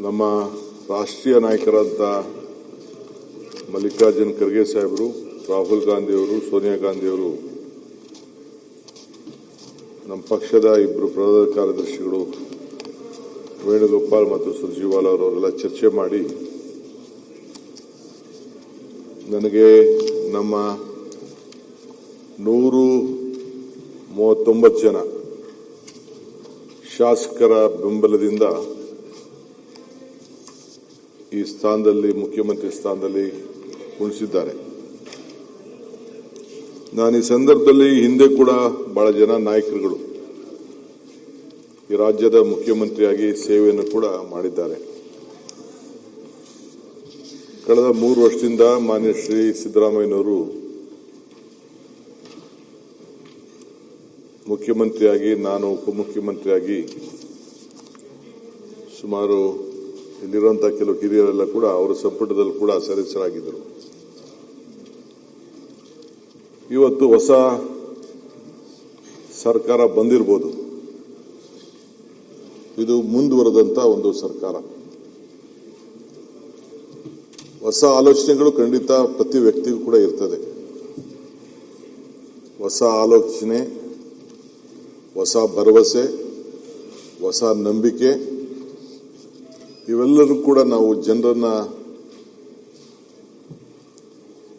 ನಮ್ಮ ರಾಷ್ಟ್ರೀಯ ನಾಯಕರಾದ ಮಲ್ಲಿಕಾರ್ಜುನ್ ಖರ್ಗೆ ಸಾಹೇಬರು, ರಾಹುಲ್ ಗಾಂಧಿ ಅವರು, ಸೋನಿಯಾ ಗಾಂಧಿ ಅವರು, ನಮ್ಮ ಪಕ್ಷದ ಇಬ್ಬರು ಪ್ರಧಾನ ಕಾರ್ಯದರ್ಶಿಗಳು ವೇಣುಗೋಪಾಲ್ ಮತ್ತು ಸುರ್ಜಿವಾಲ ಅವರೆಲ್ಲ ಚರ್ಚೆ ಮಾಡಿ ನನಗೆ ನಮ್ಮ 139 ಜನ ಶಾಸಕರ ಬೆಂಬಲದಿಂದ ಈ ಸ್ಥಾನದಲ್ಲಿ ಮುಖ್ಯಮಂತ್ರಿ ಸ್ಥಾನದಲ್ಲಿ ಉಳಿಸಿದ್ದಾರೆ. ನಾನು ಈ ಸಂದರ್ಭದಲ್ಲಿ ಹಿಂದೆ ಕೂಡ ಬಹಳ ಜನ ನಾಯಕರುಗಳು ಈ ರಾಜ್ಯದ ಮುಖ್ಯಮಂತ್ರಿಯಾಗಿ ಸೇವೆಯನ್ನು ಕೂಡ ಮಾಡಿದ್ದಾರೆ. ಕಳೆದ 3 ವರ್ಷದಿಂದ ಮಾನ್ಯ ಶ್ರೀ ಸಿದ್ದರಾಮಯ್ಯನವರು ಮುಖ್ಯಮಂತ್ರಿಯಾಗಿ, ನಾನು ಉಪಮುಖ್ಯಮಂತ್ರಿಯಾಗಿ ಸುಮಾರು ಇಲ್ಲಿರುವಂತಹ ಕೆಲವು ಹಿರಿಯರೆಲ್ಲ ಕೂಡ ಅವರ ಸಂಪುಟದಲ್ಲಿ ಕೂಡ ಸದಸ್ಯರಾಗಿದ್ದರು. ಇವತ್ತು ಹೊಸ ಸರ್ಕಾರ ಬಂದಿರಬಹುದು, ಇದು ಮುಂದುವರೆದಂತ ಒಂದು ಸರ್ಕಾರ. ಹೊಸ ಆಲೋಚನೆಗಳು ಖಂಡಿತ ಪ್ರತಿ ವ್ಯಕ್ತಿಗೂ ಕೂಡ ಇರ್ತದೆ. ಹೊಸ ಆಲೋಚನೆ, ಹೊಸ ಭರವಸೆ, ಹೊಸ ನಂಬಿಕೆ, ಇವೆಲ್ಲರೂ ಕೂಡ ನಾವು ಜನರನ್ನ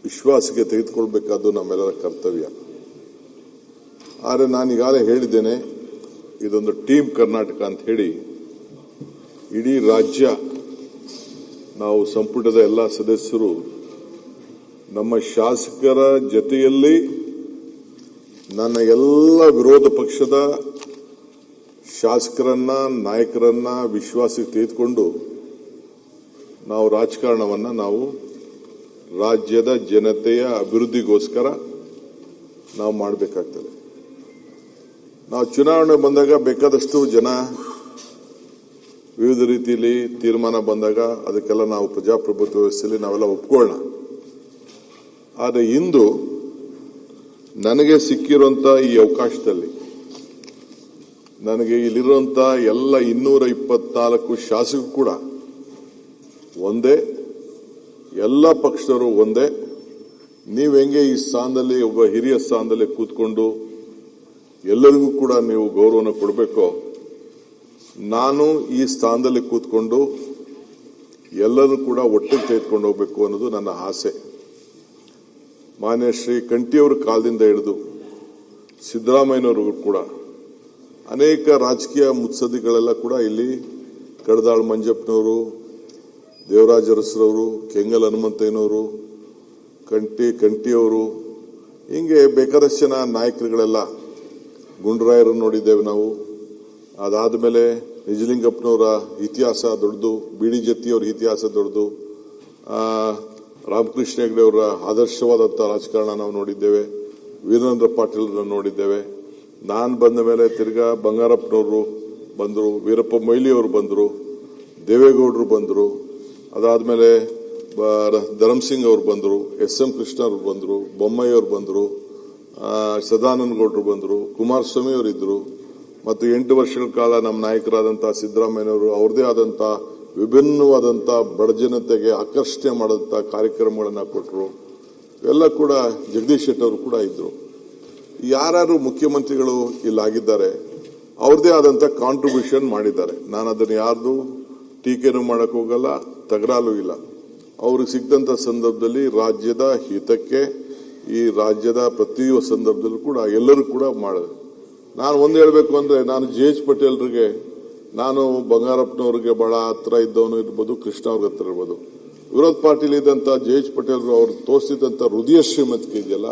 ವಿಶ್ವಾಸಕ್ಕೆ ತೆಗೆದುಕೊಳ್ಬೇಕಾದ್ದು ನಮ್ಮೆಲ್ಲರ ಕರ್ತವ್ಯ. ಆದರೆ ನಾನೀಗಾಗಲೇ ಹೇಳಿದ್ದೇನೆ, ಇದೊಂದು ಟೀಮ್ ಕರ್ನಾಟಕ ಅಂತ ಹೇಳಿ ಇಡೀ ರಾಜ್ಯ, ನಾವು ಸಂಪುಟದ ಎಲ್ಲ ಸದಸ್ಯರು ನಮ್ಮ ಶಾಸಕರ ಜೊತೆಯಲ್ಲಿ ನನ್ನ ಎಲ್ಲ ವಿರೋಧ ಪಕ್ಷದ ಶಾಸಕರನ್ನ, ನಾಯಕರನ್ನ ವಿಶ್ವಾಸಕ್ಕೆ ತೆಗೆದುಕೊಂಡು ನಾವು ರಾಜಕಾರಣವನ್ನ ನಾವು ರಾಜ್ಯದ ಜನತೆಯ ಅಭಿವೃದ್ಧಿಗೋಸ್ಕರ ನಾವು ಮಾಡಬೇಕಾಗ್ತದೆ. ನಾವು ಚುನಾವಣೆ ಬಂದಾಗ ಬೇಕಾದಷ್ಟು ಜನ ವಿವಿಧ ರೀತಿಯಲ್ಲಿ ತೀರ್ಮಾನ ಬಂದಾಗ ಅದಕ್ಕೆಲ್ಲ ನಾವು ಪ್ರಜಾಪ್ರಭುತ್ವ ವ್ಯವಸ್ಥೆಯಲ್ಲಿ ನಾವೆಲ್ಲ ಒಪ್ಕೊಳ್ಳೋಣ. ಆದರೆ ಇಂದು ನನಗೆ ಸಿಕ್ಕಿರುವಂತಹ ಈ ಅವಕಾಶದಲ್ಲಿ ನನಗೆ ಇಲ್ಲಿರುವಂತಹ ಎಲ್ಲ 224 ಶಾಸಕರು ಕೂಡ ಒಂದೇ, ಎಲ್ಲ ಪಕ್ಷದವರು ಒಂದೇ. ನೀವು ಹೆಂಗೆ ಈ ಸ್ಥಾನದಲ್ಲಿ ಒಬ್ಬ ಹಿರಿಯ ಸ್ಥಾನದಲ್ಲಿ ಕೂತ್ಕೊಂಡು ಎಲ್ಲರಿಗೂ ಕೂಡ ನೀವು ಗೌರವನ ಕೊಡಬೇಕೋ, ನಾನು ಈ ಸ್ಥಾನದಲ್ಲಿ ಕೂತ್ಕೊಂಡು ಎಲ್ಲರೂ ಕೂಡ ಒಟ್ಟಿಗೆ ತೆಗೆದುಕೊಂಡು ಹೋಗಬೇಕು ಅನ್ನೋದು ನನ್ನ ಆಸೆ. ಮಾನ್ಯ ಶ್ರೀ ಕಂಠಿಯವರ ಕಾಲದಿಂದ ಹಿಡಿದು ಸಿದ್ದರಾಮಯ್ಯನವರು ಕೂಡ ಅನೇಕ ರಾಜಕೀಯ ಮುತ್ಸದ್ದಿಗಳೆಲ್ಲ ಕೂಡ ಇಲ್ಲಿ ಕಡದಾಳ್ ಮಂಜಪ್ಪನವರು, ದೇವರಾಜ ಅರಸರವರು, ಕೆಂಗಲ್ ಹನುಮಂತಯ್ಯನವರು, ಕಂಠಿಯವರು, ಹಿಂಗೆ ಬೇಕಾದಷ್ಟು ಜನ ನಾಯಕರುಗಳೆಲ್ಲ, ಗುಂಡರಾಯರನ್ನು ನೋಡಿದ್ದೇವೆ ನಾವು. ಅದಾದ ಮೇಲೆ ನಿಜಲಿಂಗಪ್ಪನವರ ಇತಿಹಾಸ ದೊಡ್ಡದು, ಬಿಡಿ ಜತ್ತಿಯವರ ಇತಿಹಾಸ ದೊಡ್ಡದು, ರಾಮಕೃಷ್ಣ ಹೆಗಡೆ ಅವರ ಆದರ್ಶವಾದಂತಹ ರಾಜಕಾರಣ ನಾವು ನೋಡಿದ್ದೇವೆ, ವೀರೇಂದ್ರ ಪಾಟೀಲ್ ನೋಡಿದ್ದೇವೆ. ನಾನು ಬಂದ ಮೇಲೆ ತಿರ್ಗಾ ಬಂಗಾರಪ್ಪನವರು ಬಂದರು, ವೀರಪ್ಪ ಮೊಯ್ಲಿ ಅವರು ಬಂದರು, ದೇವೇಗೌಡರು ಬಂದರು, ಅದಾದ್ಮೇಲೆ ಧರ್ಮಸಿಂಗ್ ಅವರು ಬಂದರು, ಎಸ್.ಎಂ. ಕೃಷ್ಣ ಅವರು ಬಂದರು, ಬೊಮ್ಮಾಯಿ ಅವರು ಬಂದರು, ಸದಾನಂದ ಗೌಡರು ಬಂದರು, ಕುಮಾರಸ್ವಾಮಿ ಅವರು ಇದ್ರು, ಮತ್ತು 8 ವರ್ಷಗಳ ಕಾಲ ನಮ್ಮ ನಾಯಕರಾದಂತಹ ಸಿದ್ದರಾಮಯ್ಯನವರು ಅವ್ರದೇ ಆದಂತಹ ವಿಭಿನ್ನವಾದಂತಹ ಬಡಜನತೆಗೆ ಆಕರ್ಷಣೆ ಮಾಡಂತ ಕಾರ್ಯಕ್ರಮಗಳನ್ನ ಕೊಟ್ಟರು. ಇವೆಲ್ಲ ಕೂಡ ಜಗದೀಶ್ ಶೆಟ್ಟರ್ ಅವರು ಕೂಡ ಇದ್ರು. ಯಾರು ಮುಖ್ಯಮಂತ್ರಿಗಳು ಇಲ್ಲಾಗಿದ್ದಾರೆ ಅವ್ರದೇ ಆದಂತಹ ಕಾಂಟ್ರಿಬ್ಯೂಷನ್ ಮಾಡಿದ್ದಾರೆ. ನಾನು ಅದನ್ನು ಯಾರ್ದು ಟೀಕೆನೂ ಮಾಡಕ್ ಹೋಗಲ್ಲ, ತಗರಾಲು ಇಲ್ಲ. ಅವ್ರಿಗೆ ಸಿಕ್ಕಂತ ಸಂದರ್ಭದಲ್ಲಿ ರಾಜ್ಯದ ಹಿತಕ್ಕೆ, ಈ ರಾಜ್ಯದ ಪ್ರತಿಯೊಂದು ಸಂದರ್ಭದಲ್ಲೂ ಕೂಡ ಎಲ್ಲರೂ ಕೂಡ ಮಾಡಿದ್ರು. ನಾನು ಒಂದು ಹೇಳಬೇಕು ಅಂದ್ರೆ, ನಾನು ಜೆ.ಎಚ್. ಪಟೇಲ್ರಿಗೆ, ನಾನು ಬಂಗಾರಪ್ಪನವ್ರಿಗೆ ಬಹಳ ಹತ್ರ ಇದ್ದವನು ಇರ್ಬೋದು, ಕೃಷ್ಣ ಅವ್ರಿಗೆ ಹತ್ರ ಇರ್ಬೋದು. ವಿರೋಧ ಪಾರ್ಟಿಲಿ ಇದ್ದಂತ ಜೆ.ಎಚ್. ಪಟೇಲ್ ಅವರು ತೋರಿಸಿದಂತ ಹೃದಯ ಶ್ರೀಮಂತಿಕೆ ಇದೆಯಲ್ಲ,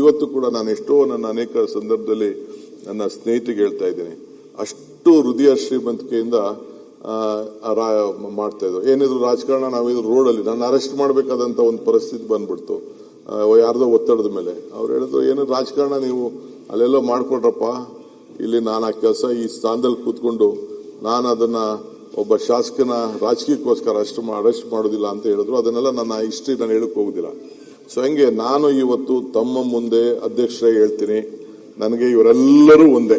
ಇವತ್ತು ಕೂಡ ನಾನು ಎಷ್ಟೋ ನನ್ನ ಅನೇಕ ಸಂದರ್ಭದಲ್ಲಿ ನನ್ನ ಸ್ನೇಹಿತರಿಗೆ ಹೇಳ್ತಾ ಇದ್ದೀನಿ, ಅಷ್ಟು ಹೃದಯ ಶ್ರೀಮಂತಿಕೆಯಿಂದ ಮಾಡ್ತಾ ಇದ್ರು. ಏನಿದ್ರು ರಾಜಕಾರಣ, ನಾವಿದ್ರು ರೋಡಲ್ಲಿ ನನ್ನ ಅರೆಸ್ಟ್ ಮಾಡಬೇಕಾದಂತ ಒಂದು ಪರಿಸ್ಥಿತಿ ಬಂದ್ಬಿಡ್ತು ಯಾರ್ದೋ ಒತ್ತಡದ ಮೇಲೆ. ಅವ್ರು ಹೇಳಿದ್ರು, ಏನು ರಾಜಕಾರಣ ನೀವು ಅಲ್ಲೆಲ್ಲೋ ಮಾಡ್ಕೊಳ್ರಪ್ಪ, ಇಲ್ಲಿ ನಾನು ಆ ಕೆಲಸ ಈ ಸ್ಥಾನದಲ್ಲಿ ಕೂತ್ಕೊಂಡು ನಾನು ಅದನ್ನ ಒಬ್ಬ ಶಾಸಕನ ರಾಜಕೀಯಕ್ಕೋಸ್ಕರ ಅರೆಸ್ಟ್ ಮಾಡೋದಿಲ್ಲ ಅಂತ ಹೇಳಿದ್ರು. ಅದನ್ನೆಲ್ಲ ನನ್ನ ಹಿಸ್ಟ್ರಿ ನಾನು ಹೇಳಕ್ ಹೋಗುದಿಲ್ಲ. ಸೊ ಹಂಗೆ ನಾನು ಇವತ್ತು ತಮ್ಮ ಮುಂದೆ ಅಧ್ಯಕ್ಷರೇ ಹೇಳ್ತೀನಿ, ನನಗೆ ಇವರೆಲ್ಲರೂ ಒಂದೇ,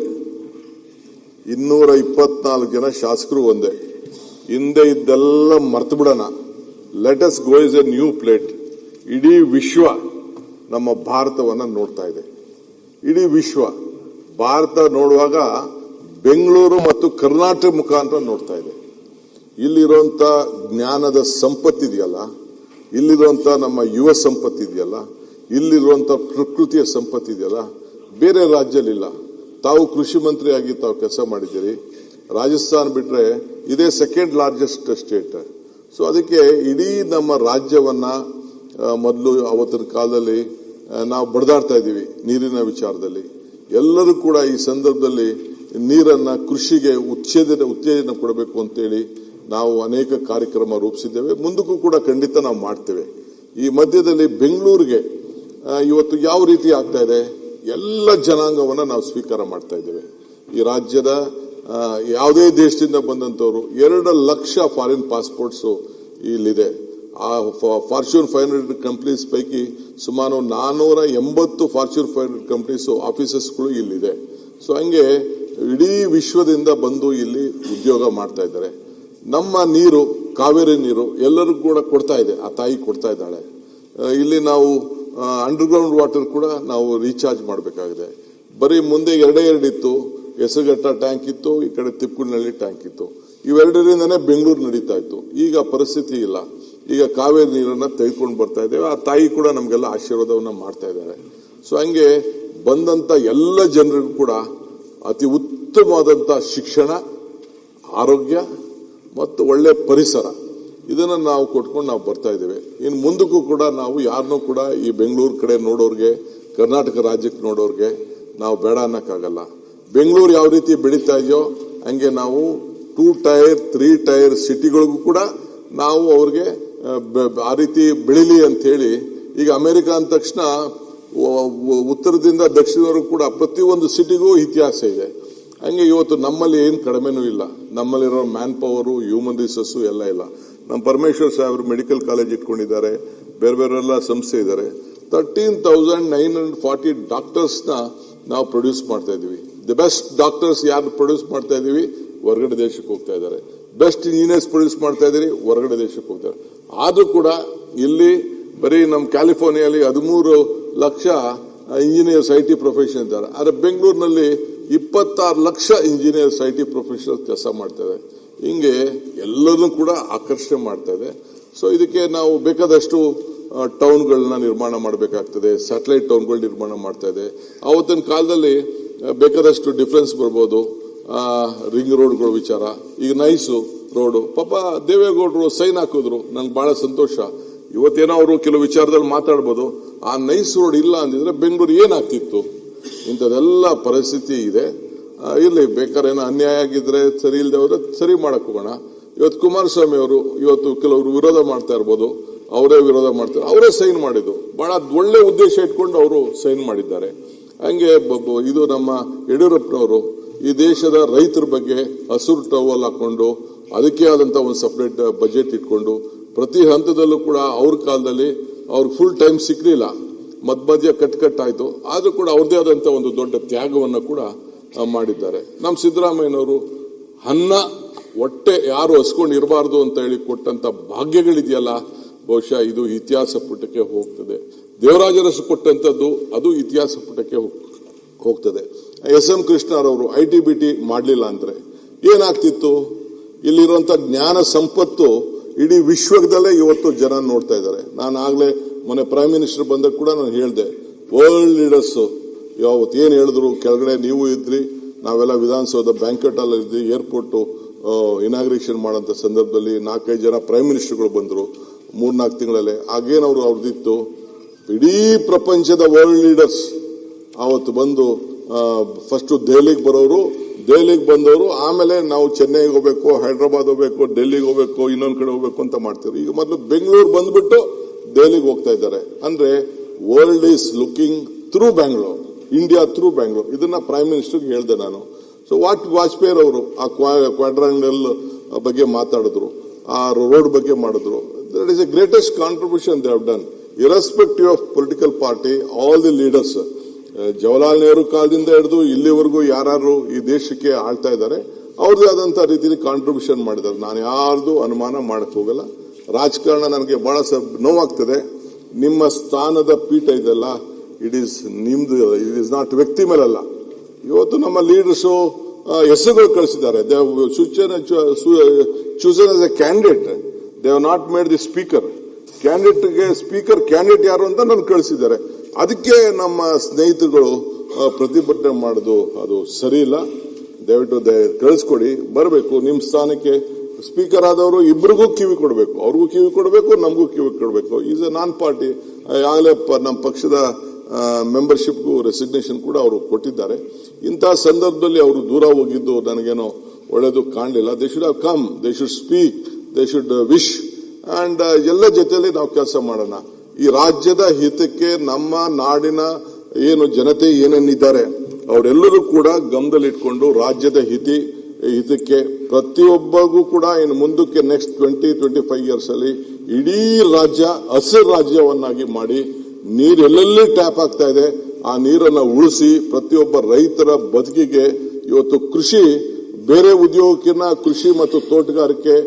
224 ಜನ ಶಾಸಕರು ಒಂದೇ. ಹಿಂದೆ ಇದ್ದೆಲ್ಲ ಮರ್ತು ಬಿಡೋಣ. Let us go is A new plate. ಇಡೀ ವಿಶ್ವ ನಮ್ಮ ಭಾರತವನ್ನ ನೋಡ್ತಾ ಇದೆ. ಇಡೀ ವಿಶ್ವ ಭಾರತ ನೋಡುವಾಗ ಬೆಂಗಳೂರು ಮತ್ತು ಕರ್ನಾಟಕ ಮುಖಾಂತರ ನೋಡ್ತಾ ಇದೆ. ಇಲ್ಲಿರುವಂತ ಜ್ಞಾನದ ಸಂಪತ್ತಿದೆಯಲ್ಲ, ಇಲ್ಲಿರುವಂತ ನಮ್ಮ ಯುವ ಸಂಪತ್ತಿದೆಯಲ್ಲ, ಇಲ್ಲಿರುವಂತ ಪ್ರಕೃತಿಯ ಸಂಪತ್ತಿದೆಯಲ್ಲ, ಬೇರೆ ರಾಜ್ಯದಲ್ಲಿಲ್ಲ. ತಾವು ಕೃಷಿ ಮಂತ್ರಿಯಾಗಿ ತಾವು ಕೆಲಸ ಮಾಡಿದ್ದೀರಿ. ರಾಜಸ್ಥಾನ ಬಿಟ್ರೆ ಇದೇ ಸೆಕೆಂಡ್ ಲಾರ್ಜೆಸ್ಟ್ ಸ್ಟೇಟ್. ಸೊ ಅದಕ್ಕೆ ಇಡೀ ನಮ್ಮ ರಾಜ್ಯವನ್ನ ಮೊದಲು ಅವತ್ತಿನ ಕಾಲದಲ್ಲಿ ನಾವು ಬಡದಾಡ್ತಾ ಇದ್ದೀವಿ ನೀರಿನ ವಿಚಾರದಲ್ಲಿ. ಎಲ್ಲರೂ ಕೂಡ ಈ ಸಂದರ್ಭದಲ್ಲಿ ನೀರನ್ನ ಕೃಷಿಗೆ ಉತ್ತೇಜನ ಕೊಡಬೇಕು ಅಂತೇಳಿ ನಾವು ಅನೇಕ ಕಾರ್ಯಕ್ರಮ ರೂಪಿಸಿದ್ದೇವೆ. ಮುಂದಕ್ಕೂ ಕೂಡ ಖಂಡಿತ ನಾವು ಮಾಡ್ತೇವೆ. ಈ ಮಧ್ಯದಲ್ಲಿ ಬೆಂಗಳೂರಿಗೆ ಇವತ್ತು ಯಾವ ರೀತಿ ಆಗ್ತಾ ಇದೆ, ಎಲ್ಲ ಜನಾಂಗವನ್ನ ನಾವು ಸ್ವೀಕಾರ ಮಾಡ್ತಾ ಇದ್ದೇವೆ. ಈ ರಾಜ್ಯದ ಯಾವುದೇ ದೇಶದಿಂದ ಬಂದಂತವರು 2 ಲಕ್ಷ ಫಾರಿನ್ ಪಾಸ್ಪೋರ್ಟ್ಸ್ ಇಲ್ಲಿದೆ. ಆ ಫಾರ್ಚೂನ್ 500 ಕಂಪನೀಸ್ ಪೈಕಿ ಸುಮಾರು 480 ಫಾರ್ಚೂನ್ 500 ಕಂಪನೀಸ್ ಆಫೀಸಸ್ಗಳು ಇಲ್ಲಿದೆ. ಸೊ ಹಂಗೆ ಇಡೀ ವಿಶ್ವದಿಂದ ಬಂದು ಇಲ್ಲಿ ಉದ್ಯೋಗ ಮಾಡ್ತಾ ಇದ್ದಾರೆ. ನಮ್ಮ ನೀರು, ಕಾವೇರಿ ನೀರು ಎಲ್ಲರಿಗೂ ಕೂಡ ಕೊಡ್ತಾ ಇದೆ, ಆ ತಾಯಿ ಕೊಡ್ತಾ ಇದ್ದಾಳೆ. ಇಲ್ಲಿ ನಾವು ಅಂಡರ್ಗ್ರೌಂಡ್ ವಾಟರ್ ಕೂಡ ನಾವು ರೀಚಾರ್ಜ್ ಮಾಡಬೇಕಾಗಿದೆ. ಬರೀ ಮುಂದೆ 2 ಇತ್ತು, ಹೆಸರುಘಟ್ಟ ಟ್ಯಾಂಕ್ ಇತ್ತು, ಈ ಕಡೆ ತಿಪ್ಪುನಹಳ್ಳಿ ಟ್ಯಾಂಕ್ ಇತ್ತು. ಇವೆರಡರಿಂದನೇ ಬೆಂಗಳೂರು ನಡೀತಾ ಇತ್ತು. ಈಗ ಪರಿಸ್ಥಿತಿ ಇಲ್ಲ. ಈಗ ಕಾವೇರಿ ನೀರನ್ನ ತೆಗೆದುಕೊಂಡು ಬರ್ತಾ ಇದ್ದೇವೆ. ಆ ತಾಯಿ ಕೂಡ ನಮಗೆಲ್ಲ ಆಶೀರ್ವಾದವನ್ನ ಮಾಡ್ತಾ ಇದ್ದಾರೆ. ಸೊ ಹಂಗೆ ಬಂದಂತ ಎಲ್ಲ ಜನರಿಗೂ ಕೂಡ ಅತಿ ಉತ್ತಮವಾದಂತ ಶಿಕ್ಷಣ, ಆರೋಗ್ಯ ಮತ್ತು ಒಳ್ಳೆ ಪರಿಸರ ಇದನ್ನ ನಾವು ಕೊಟ್ಕೊಂಡು ನಾವು ಬರ್ತಾ ಇದ್ದೇವೆ. ಇನ್ನು ಮುಂದಕ್ಕೂ ಕೂಡ ನಾವು ಯಾರನ್ನೂ ಕೂಡ ಈ ಬೆಂಗಳೂರು ಕಡೆ ನೋಡೋರ್ಗೆ, ಕರ್ನಾಟಕ ರಾಜ್ಯಕ್ಕೆ ನೋಡೋರ್ಗೆ ನಾವು ಬೇಡ ಅನ್ನಕ್ಕಾಗಲ್ಲ. ಬೆಂಗಳೂರು ಯಾವ ರೀತಿ ಬೆಳೀತಾ ಇದೆಯೋ ಹಂಗೆ ನಾವು 2 ಟೈರ್ 3 ಟೈರ್ ಸಿಟಿಗಳಿಗೂ ಕೂಡ ನಾವು ಅವ್ರಿಗೆ ಆ ರೀತಿ ಬೆಳಿಲಿ ಅಂತ ಹೇಳಿ, ಈಗ ಅಮೆರಿಕ ಅಂದ ತಕ್ಷಣ ಉತ್ತರದಿಂದ ದಕ್ಷಿಣವರೆಗೂ ಕೂಡ ಪ್ರತಿಯೊಂದು ಸಿಟಿಗೂ ಇತಿಹಾಸ ಇದೆ. ಹಂಗೆ ಇವತ್ತು ನಮ್ಮಲ್ಲಿ ಏನು ಕಡಿಮೆನೂ ಇಲ್ಲ. ನಮ್ಮಲ್ಲಿರೋ ಮ್ಯಾನ್ ಪವರು, ಹ್ಯೂಮನ್ ರಿಸೋರ್ಸು ಎಲ್ಲ ಇಲ್ಲ. ನಮ್ಮ ಪರಮೇಶ್ವರ್ ಸಾಹೇಬರು ಮೆಡಿಕಲ್ ಕಾಲೇಜ್ ಇಟ್ಕೊಂಡಿದ್ದಾರೆ, ಬೇರೆ ಬೇರೆಲ್ಲ ಸಂಸ್ಥೆ ಇದ್ದಾರೆ. 13,940 ಡಾಕ್ಟರ್ಸ್ನ ನಾವು ಪ್ರೊಡ್ಯೂಸ್ ಮಾಡ್ತಾ ಇದೀವಿ. ದಿ ಬೆಸ್ಟ್ ಡಾಕ್ಟರ್ಸ್ ಯಾರು ಪ್ರೊಡ್ಯೂಸ್ ಮಾಡ್ತಾ ಇದೀವಿ, ಹೊರಗಡೆ ದೇಶಕ್ಕೆ ಹೋಗ್ತಾ ಇದ್ದಾರೆ. ಬೆಸ್ಟ್ ಇಂಜಿನಿಯರ್ಸ್ ಪ್ರೊಡ್ಯೂಸ್ ಮಾಡ್ತಾ ಇದೀರಿ, ಹೊರಗಡೆ ದೇಶಕ್ಕೆ ಹೋಗ್ತಾರೆ. ಆದ್ರೂ ಕೂಡ ಇಲ್ಲಿ ಬರೀ ನಮ್ಮ ಕ್ಯಾಲಿಫೋರ್ನಿಯಲ್ಲಿ 13 ಲಕ್ಷ ಇಂಜಿನಿಯರ್ಸ್ IT ಪ್ರೊಫೆಷನ್ ಇದ್ದಾರೆ. ಆದ್ರೆ ಬೆಂಗಳೂರಿನಲ್ಲಿ 26 ಲಕ್ಷ ಇಂಜಿನಿಯರ್ಸ್ IT ಪ್ರೊಫೆಷನಲ್ ಕೆಲಸ ಮಾಡ್ತಾ ಇದೆ. ಹಿಂಗೆ ಎಲ್ಲರನ್ನೂ ಕೂಡ ಆಕರ್ಷಣೆ ಮಾಡ್ತಾ ಇದೆ. ಸೊ ಇದಕ್ಕೆ ನಾವು ಬೇಕಾದಷ್ಟು ಟೌನ್ಗಳನ್ನ ನಿರ್ಮಾಣ ಮಾಡಬೇಕಾಗ್ತದೆ. ಸ್ಯಾಟಲೈಟ್ ಟೌನ್ಗಳು ನಿರ್ಮಾಣ ಮಾಡ್ತಾ ಇದೆ. ಆವತ್ತಿನ ಕಾಲದಲ್ಲಿ ಬೇಕಾದಷ್ಟು ಡಿಫರೆನ್ಸ್ ಬರ್ಬೋದು. ರಿಂಗ್ ರೋಡ್ಗಳ ವಿಚಾರ, ಈಗ ನೈಸು ರೋಡು, ಪಾಪ ದೇವೇಗೌಡರು ಸೈನ್ ಹಾಕಿದ್ರು, ನಂಗೆ ಬಹಳ ಸಂತೋಷ. ಇವತ್ತೇನೋ ಅವರು ಕೆಲವು ವಿಚಾರದಲ್ಲಿ ಮಾತಾಡ್ಬೋದು. ಆ ನೈಸ್ ರೋಡ್ ಇಲ್ಲ ಅಂದಿದ್ರೆ ಬೆಂಗಳೂರು ಏನಾಗ್ತಿತ್ತು? ಇಂಥದೆಲ್ಲ ಪರಿಸ್ಥಿತಿ ಇದೆ. ಇರ್ಲಿ, ಬೇಕಾದ್ರೆ ಏನೋ ಅನ್ಯಾಯ ಆಗಿದ್ರೆ, ಸರಿ ಇಲ್ಲದೆ ಹೋದ್ರೆ ಸರಿ ಮಾಡಕ್ ಹೋಗೋಣ. ಇವತ್ತು ಕುಮಾರಸ್ವಾಮಿ ಅವರು ಇವತ್ತು ಕೆಲವರು ವಿರೋಧ ಮಾಡ್ತಾ ಇರ್ಬೋದು, ಅವರೇ ವಿರೋಧ ಮಾಡ್ತಾರೆ, ಅವರೇ ಸೈನ್ ಮಾಡಿದ್ದು. ಬಹಳ ಒಳ್ಳೆ ಉದ್ದೇಶ ಇಟ್ಕೊಂಡು ಅವರು ಸೈನ್ ಮಾಡಿದ್ದಾರೆ. ಹಂಗೆ ಇದು ನಮ್ಮ ಯಡಿಯೂರಪ್ಪನವರು ಈ ದೇಶದ ರೈತರ ಬಗ್ಗೆ ಹಸಿರು ಟವಲ್ ಹಾಕೊಂಡು ಅದಕ್ಕೆ ಆದಂತ ಒಂದು ಸಪರೇಟ್ ಬಜೆಟ್ ಇಟ್ಕೊಂಡು ಪ್ರತಿ ಹಂತದಲ್ಲೂ ಕೂಡ ಅವ್ರ ಕಾಲದಲ್ಲಿ ಅವ್ರಿಗೆ ಫುಲ್ ಟೈಮ್ ಸಿಕ್ಲಿಲ್ಲ, ಮಧ್ಯ ಕಟ್ಟಾಯ್ತು. ಆದ್ರೂ ಕೂಡ ಅವ್ರದೇ ಆದಂತ ಒಂದು ದೊಡ್ಡ ತ್ಯಾಗವನ್ನು ಕೂಡ ಮಾಡಿದ್ದಾರೆ. ನಮ್ಮ ಸಿದ್ದರಾಮಯ್ಯನವರು ಅನ್ನ ಹೊಟ್ಟೆ ಯಾರು ಹಸ್ಕೊಂಡು ಇರಬಾರ್ದು ಅಂತ ಹೇಳಿ ಕೊಟ್ಟಂತ ಭಾಗ್ಯಗಳಿದೆಯಲ್ಲ, ಬಹುಶಃ ಇದು ಇತಿಹಾಸ ಪುಟಕ್ಕೆ ಹೋಗ್ತದೆ. ದೇವರಾಜರಸು ಕೊಟ್ಟಂತದ್ದು ಅದು ಇತಿಹಾಸ ಪುಟಕ್ಕೆ ಹೋಗ್ತದೆ. SM ಕೃಷ್ಣರವರು IT-BT ಮಾಡಲಿಲ್ಲ ಅಂದ್ರೆ ಏನಾಗ್ತಿತ್ತು? ಇಲ್ಲಿರುವಂತ ಜ್ಞಾನ ಸಂಪತ್ತು ಇಡೀ ವಿಶ್ವದಲ್ಲೇ ಇವತ್ತು ಜನ ನೋಡ್ತಾ ಇದ್ದಾರೆ. ನಾನು ಆಗ್ಲೇ ಮೊನ್ನೆ ಪ್ರೈಮ್ ಮಿನಿಸ್ಟರ್ ಬಂದಾಗ ಕೂಡ ನಾನು ಹೇಳಿದೆ, ವರ್ಲ್ಡ್ ಲೀಡರ್ಸ್ ಯಾವತ್ತು ಏನ್ ಹೇಳಿದ್ರು, ಕೆಳಗಡೆ ನೀವು ಇದ್ರಿ, ನಾವೆಲ್ಲ ವಿಧಾನಸೌಧ ಬ್ಯಾಂಕ್ವೆಟ್ ಅಲ್ಲಿ ಇದ್ವಿ, ಏರ್ಪೋರ್ಟ್ ಇನಾಗ್ರೇಷನ್ ಮಾಡೋಂಥ ಸಂದರ್ಭದಲ್ಲಿ 4-5 ಜನ ಪ್ರೈಮ್ ಮಿನಿಸ್ಟರ್ಗಳು ಬಂದ್ರು 3-4 ತಿಂಗಳಲ್ಲೇ. ಆಗೇನವರು ಅವ್ರದ್ದಿತ್ತು, ಇಡೀ ಪ್ರಪಂಚದ ವರ್ಲ್ಡ್ ಲೀಡರ್ಸ್ ಅವತ್ತು ಬಂದು ಫಸ್ಟ್ ದೆಹಲಿಗೆ ಬರೋರು, ದೆಹಲಿಗೆ ಬಂದವರು ಆಮೇಲೆ ನಾವು ಚೆನ್ನೈಗೆ ಹೋಗ್ಬೇಕು, ಹೈದರಾಬಾದ್ ಹೋಗ್ಬೇಕು, ಡೆಲ್ಲಿಗೆ ಹೋಗ್ಬೇಕು, ಇನ್ನೊಂದ್ ಕಡೆ ಹೋಗ್ಬೇಕು ಅಂತ ಮಾಡ್ತೀವಿ. ಈಗ ಮೊದಲು ಬೆಂಗಳೂರು ಬಂದ್ಬಿಟ್ಟು ದೆಹಲಿಗೆ ಹೋಗ್ತಾ ಇದ್ದಾರೆ. ಅಂದ್ರೆ world is looking through Bangalore, India through Bangalore. ಇದನ್ನ ಪ್ರೈಮ್ ಮಿನಿಸ್ಟರ್ಗೆ ಹೇಳಿದೆ ನಾನು. ಸೊ ವಾಜಪೇಯಿ ಅವರು ಆ ಕ್ವಾಡ್ರಾಂಗಲ್ ಬಗ್ಗೆ ಮಾತಾಡಿದ್ರು, ಆ ರೋಡ್ ಬಗ್ಗೆ ಮಾಡಿದ್ರು. That is A greatest contribution they have done, irrespective of political party. All the leaders, Jawaharlal Nehru ಕಾಲದಿಂದ ಹಿಡಿದು ಇಲ್ಲಿವರೆಗೂ ಯಾರು ಈ ದೇಶಕ್ಕೆ ಆಳ್ತಾ ಇದ್ದಾರೆ, ಅವ್ರದೇ ಆದಂತ ರೀತಿಯಲ್ಲಿ ಕಾಂಟ್ರಿಬ್ಯೂಷನ್ ಮಾಡಿದ್ದಾರೆ. ನಾನು ಯಾರ್ದು ಅನುಮಾನ ಮಾಡಕ್ ಹೋಗಲ್ಲ. ರಾಜಕಾರಣ ನನಗೆ ಬಹಳ ನೋವಾಗ್ತದೆ. ನಿಮ್ಮ ಸ್ಥಾನದ ಪೀಠ ಇದೆಲ್ಲ ಇಟ್ ಈಸ್ ನಿಮ್ದು, ಇಟ್ ಈಸ್ ನಾಟ್ ವ್ಯಕ್ತಿ ಮೇಲಲ್ಲ. ಇವತ್ತು ನಮ್ಮ ಲೀಡರ್ಸು ಹೆಸರುಗಳು ಕಳಿಸಿದ್ದಾರೆ. They chosen as A candidate, they have not made the speaker. Candidate ಯಾರು ಅಂತ ನಾನು ಕಳಿಸಿದ್ದಾರೆ. ಅದಕ್ಕೆ ನಮ್ಮ ಸ್ನೇಹಿತರುಗಳು ಪ್ರತಿಭಟನೆ ಮಾಡೋದು ಅದು ಸರಿ ಇಲ್ಲ. ದಯವಿಟ್ಟು ಕಳಿಸ್ಕೊಡಿ, ಬರಬೇಕು ನಿಮ್ಮ ಸ್ಥಾನಕ್ಕೆ. ಸ್ಪೀಕರ್ ಆದವರು ಇಬ್ಬರಿಗೂ ಕಿವಿ ಕೊಡಬೇಕು, ಅವ್ರಿಗೂ ಕಿವಿ ಕೊಡಬೇಕು, ನಮಗೂ ಕಿವಿ ಕೊಡಬೇಕು. Is A non party. ಆಗಲೇ ನಮ್ಮ ಪಕ್ಷದ ಮೆಂಬರ್ಶಿಪ್ಗೂ ರೆಸಿಗ್ನೇಷನ್ ಕೂಡ ಅವರು ಕೊಟ್ಟಿದ್ದಾರೆ. ಇಂತಹ ಸಂದರ್ಭದಲ್ಲಿ ಅವರು ದೂರ ಹೋಗಿದ್ದು ನನಗೇನೋ ಒಳ್ಳೆಯದು ಕಾಣಲಿಲ್ಲ. They should have come, they should speak, they should wish and ಎಲ್ಲ ಜೊತೆಯಲ್ಲಿ ನಾವು ಕೆಲಸ ಮಾಡೋಣ. ಈ ರಾಜ್ಯದ ಹಿತಕ್ಕೆ, ನಮ್ಮ ನಾಡಿನ ಏನು ಜನತೆ ಏನೇನಿದ್ದಾರೆ ಅವರೆಲ್ಲರೂ ಕೂಡ ಗಮನದಲ್ಲಿಟ್ಕೊಂಡು ರಾಜ್ಯದ ಹಿತಕ್ಕೆ ಪ್ರತಿಯೊಬ್ಬರಿಗೂ ಕೂಡ ಇನ್ನು ಮುಂದಕ್ಕೆ ನೆಕ್ಸ್ಟ್ 20-25 ಇಯರ್ಸ್ ಅಲ್ಲಿ ಇಡೀ ರಾಜ್ಯ ಹಸಿರು ರಾಜ್ಯವನ್ನಾಗಿ ಮಾಡಿ, ನೀರು ಎಲ್ಲೆಲ್ಲಿ ಟ್ಯಾಪ್ ಆಗ್ತಾ ಇದೆ ಆ ನೀರನ್ನು ಉಳಿಸಿ ಪ್ರತಿಯೊಬ್ಬ ರೈತರ ಬದುಕಿಗೆ ಇವತ್ತು ಕೃಷಿ ಬೇರೆ ಉದ್ಯೋಗಕ್ಕಿಂತ ಕೃಷಿ ಮತ್ತು ತೋಟಗಾರಿಕೆ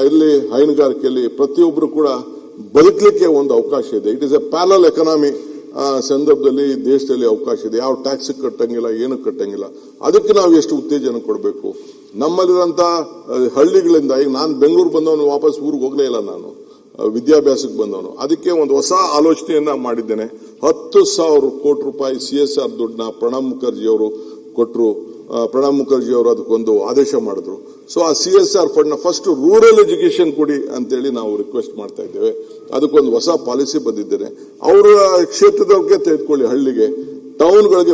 ಇಲ್ಲಿ ಹೈನುಗಾರಿಕೆಯಲ್ಲಿ ಪ್ರತಿಯೊಬ್ಬರು ಕೂಡ ಬದುಕಲಿಕ್ಕೆ ಒಂದು ಅವಕಾಶ ಇದೆ. It is A parallel economy ಸಂದರ್ಭದಲ್ಲಿ ದೇಶದಲ್ಲಿ ಅವಕಾಶ ಇದೆ. ಯಾವ ಟ್ಯಾಕ್ಸ್ ಕಟ್ಟಂಗಿಲ್ಲ, ಏನು ಕಟ್ಟಂಗಿಲ್ಲ. ಅದಕ್ಕೆ ನಾವು ಎಷ್ಟು ಉತ್ತೇಜನ ಕೊಡಬೇಕು. ನಮ್ಮಲ್ಲಿರುವಂತಹ ಹಳ್ಳಿಗಳಿಂದ, ಈಗ ನಾನು ಬೆಂಗಳೂರು ಬಂದವನು ವಾಪಸ್ ಊರಿಗೆ ಹೋಗಲೇ ಇಲ್ಲ, ನಾನು ವಿದ್ಯಾಭ್ಯಾಸಕ್ಕೆ ಬಂದವನು. ಅದಕ್ಕೆ ಒಂದು ಹೊಸ ಆಲೋಚನೆಯನ್ನ ಮಾಡಿದ್ದೇನೆ. 10,000 ಕೋಟಿ ರೂಪಾಯಿ CSR ದುಡ್ಡನ್ನ ಪ್ರಣಬ್ ಮುಖರ್ಜಿ ಅವರು ಕೊಟ್ಟರು. ಪ್ರಣಬ್ ಮುಖರ್ಜಿ ಅವರು ಅದಕ್ಕೊಂದು ಆದೇಶ ಮಾಡಿದ್ರು. ಸೊ ಆ CSR ಫಂಡ್ ನ ಫಸ್ಟ್ ರೂರಲ್ ಎಜುಕೇಶನ್ ಕೊಡಿ ಅಂತೇಳಿ ನಾವು ರಿಕ್ವೆಸ್ಟ್ ಮಾಡ್ತಾ ಇದ್ದೇವೆ. ಅದಕ್ಕೊಂದು ಹೊಸ ಪಾಲಿಸಿ ಬಂದಿದ್ದೇನೆ. ಅವರ ಕ್ಷೇತ್ರದವ್ರಿಗೆ ತೆಗೆದುಕೊಳ್ಳಿ, ಹಳ್ಳಿಗೆ, ಟೌನ್ಗಳಿಗೆ